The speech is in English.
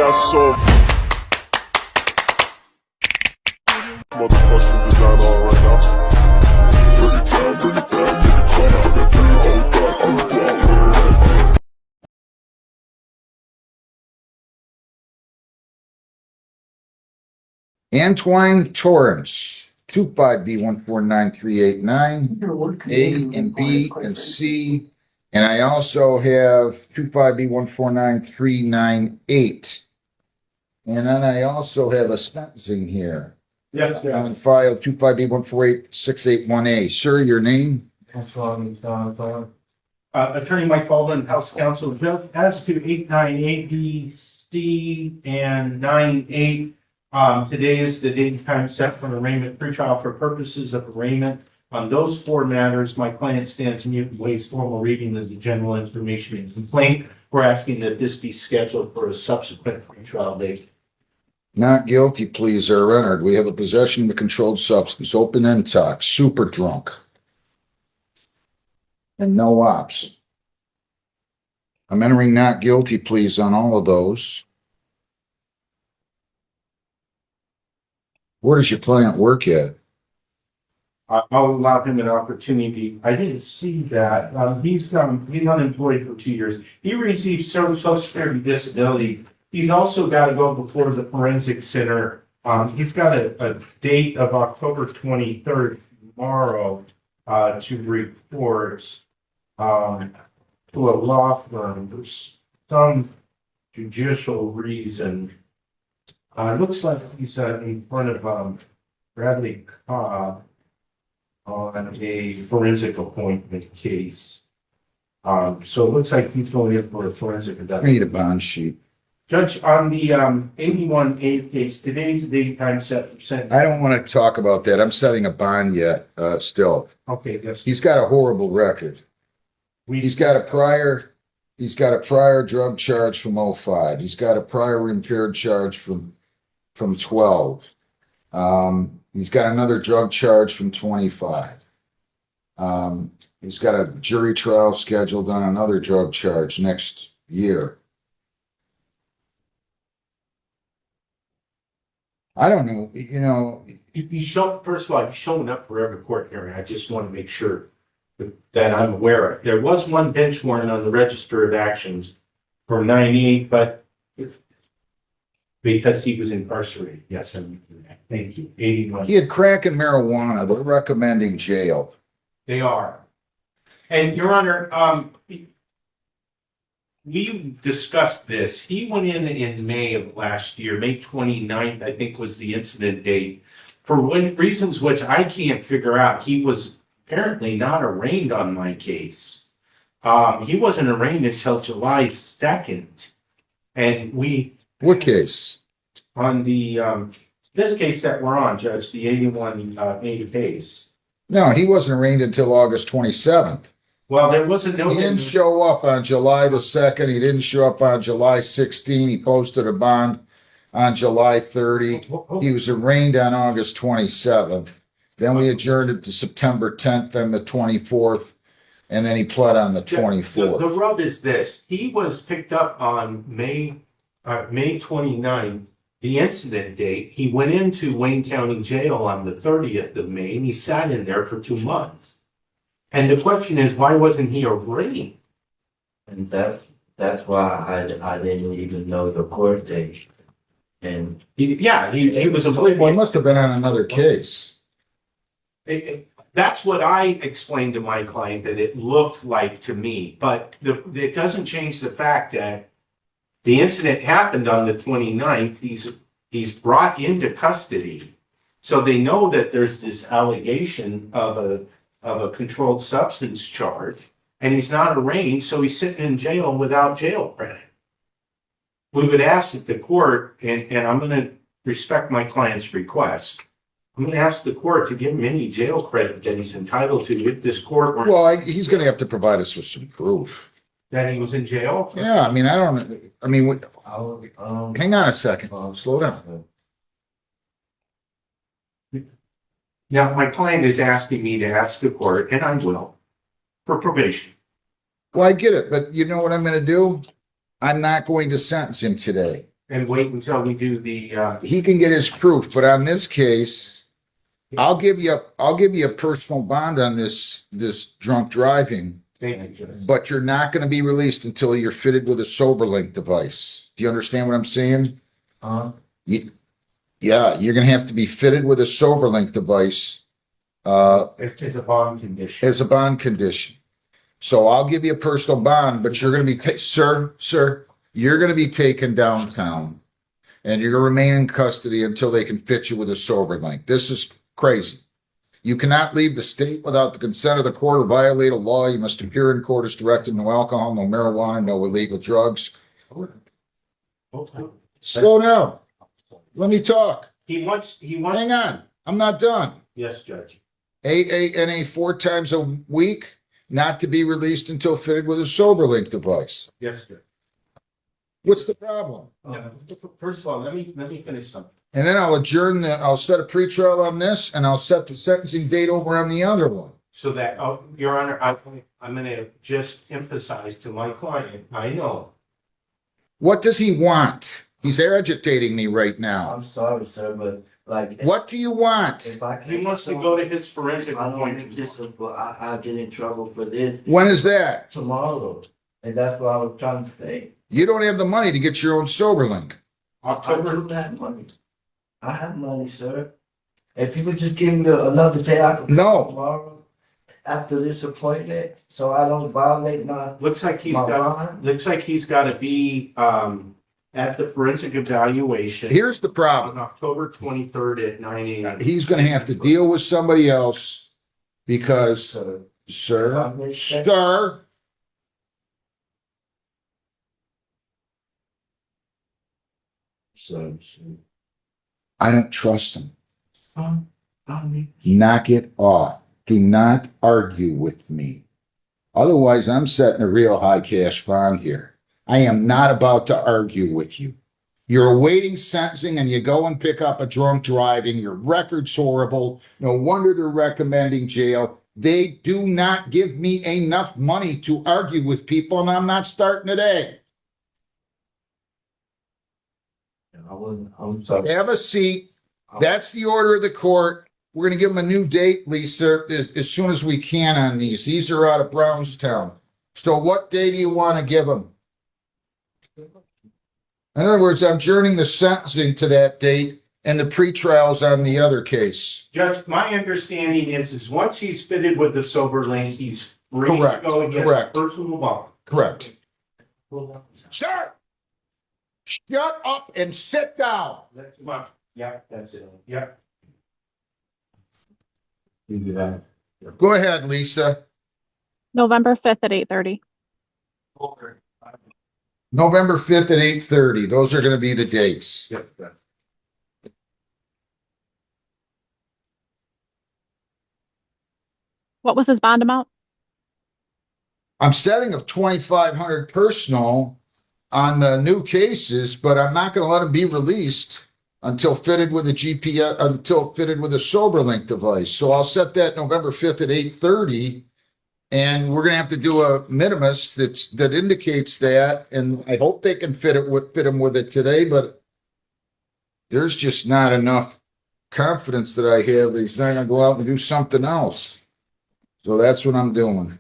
got some motherfucking design on right now. Bring it down, bring it down, bring it down. I got 3 old guys on the block. Antoine Torrance, 25B149389, A and B and C. And I also have 25B149398. And then I also have a sentencing here. Yes, yeah. On file 25B1486881A. Sir, your name? Attorney Mike Baldwin, House Counsel, Judge, as to 898 B, C, and 98. Today is the date and time set for an arraignment pretrial for purposes of arraignment. On those 4 matters, my client stands mute and waives formal reading of the general information and complaint. We're asking that this be scheduled for a subsequent pretrial date. Not guilty pleas are entered. We have a possession of a controlled substance, open intox, super drunk, and no ops. I'm entering not guilty pleas on all of those. Where does your client work at? I'll allow him an opportunity. I didn't see that. He's unemployed for 2 years. He received Social Security disability. He's also got to go before the Forensic Center. He's got a date of October 23rd tomorrow to report to a law firm. There's some judicial reason. Looks like he's in front of Bradley Cobb on a forensic appointment case. So it looks like he's going in for a forensic I induction. need a bond sheet. Judge, on the 81A case, today's the date time set for sentencing. I don't want to talk about that. I'm setting a bond yet, still. Okay, yes. He's got a horrible record. He's got a prior drug charge from 05. He's got a prior impaired charge from 12. He's got another drug charge from 25. He's got a jury trial scheduled on another drug charge next year. I don't know, First of all, he's showing up for every court hearing. I just want to make sure that I'm aware of. There was one bench warrant on the Register of Actions for 98, but because he was incarcerated. Yes, thank you. 81. he had crack and marijuana. They're recommending jail. They are. And Your Honor, we discussed this. He went in May of last year, May 29th, I think was the incident date. For reasons which I can't figure out, he was apparently not arraigned on my case. He wasn't arraigned until July 2nd. And What case? on the, this case that we're on, Judge, the 81 case. No, he wasn't arraigned until August 27th. Well, there was a He note. didn't show up on July the 2nd. He didn't show up on July 16. He posted a bond on July 30. He was arraigned on August 27th. Then we adjourned it to September 10th and the 24th. And then he pled on the 24th. The rub is this. He was picked up on May 29th, the incident date. He went into Wayne County Jail on the 30th of May, and he sat in there for 2 months. And the question is, why wasn't he arraigned? And that's why I didn't even know the court date. And He was Well, he oblivious. must have been on another case. That's what I explained to my client that it looked like to me, but it doesn't change the fact that the incident happened on the 29th. He's brought into custody. So they know that there's this allegation of a controlled substance charge, and he's not arraigned, so he's sitting in jail without jail credit. We would ask that the court, and I'm going to respect my client's request, I'm going to ask the court to give him any jail credit that he's entitled to if this court were Well, he's going to have to provide us with some proof. that he was in jail. Yeah, hang on a second. Slow down. Now, my client is asking me to ask the court, and I will, for probation. Well, I get it, but you know what I'm going to do? I'm not going to sentence him today. And wait until we do the, He can get his proof, but on this case, I'll give you a personal bond on this drunk driving, but you're not going to be released until you're fitted with a SoberLink device. Do you understand what I'm saying? Yeah, you're going to have to be fitted with a SoberLink device it's a bond condition. as a bond condition. So I'll give you a personal bond, but you're going to be, sir, you're going to be taken downtown and you're going to remain in custody until they can fit you with a SoberLink. This is crazy. You cannot leave the state without the consent of the court or violate a law. You must appear in court as directed. No alcohol, no marijuana, no illegal drugs. Slow down. Let me talk. He wants. Hang on. I'm not done. Yes, Judge. AANA 4 times a week, not to be released until fitted with a SoberLink device. Yes, Judge. What's the problem? First of all, let me finish something. And then I'll set a pretrial on this and I'll set the sentencing date over on the other one. So that, Your Honor, I'm gonna just emphasize to my client, I know. What does he want? He's agitating me right now. I'm sorry, sir, but like. What do you want? If I He wants to go to his forensic If I don't make appointment. this, I'll get in trouble for this When is that? tomorrow. And that's what I was trying to say. You don't have the money to get your own SoberLink. I do have money. I have money, sir. If you would just give me another day, I could. No. Tomorrow, after this appointment, so I don't violate my. Looks like he's My got to be, at the forensic evaluation. Here's the On problem. October 23rd at 9 a.m. He's going to have to deal with somebody else because, Sir. sir, Sir. I don't trust him. Um, Knock it off. Do not argue with me. Otherwise, I'm setting a real high cash bond here. I am not about to argue with you. You're awaiting sentencing and you go and pick up a drunk driving. Your record's horrible. No wonder they're recommending jail. They do not give me enough money to argue with people, and I'm not starting today. I'm sorry. Have a seat. That's the order of the court. We're going to give them a new date, Lisa, as soon as we can on these. These are out of Brownstown. So what day do you want to give them? In other words, I'm adjourning the sentencing to that date and the pretrials on the other case. Judge, my understanding is once he's fitted with the SoberLink, he's free to Correct, go against correct. personal bond. Correct. Sir, shut up and sit down. That's my, yeah, that's it. Yeah. Go ahead, Lisa. November 5th at 8:30. November 5th at 8:30. Those are going to be the dates. Yes, What was his bond amount? I'm setting of 2,500 personal on the new cases, but I'm not going to let them be released until fitted with a GPS, until fitted with a SoberLink device. So I'll set that November 5th at 8:30, and we're going to have to do a minimus that indicates that. And I hope they can fit him with it today, but there's just not enough confidence that I have that he's not going to go out and do something else. So that's what I'm doing.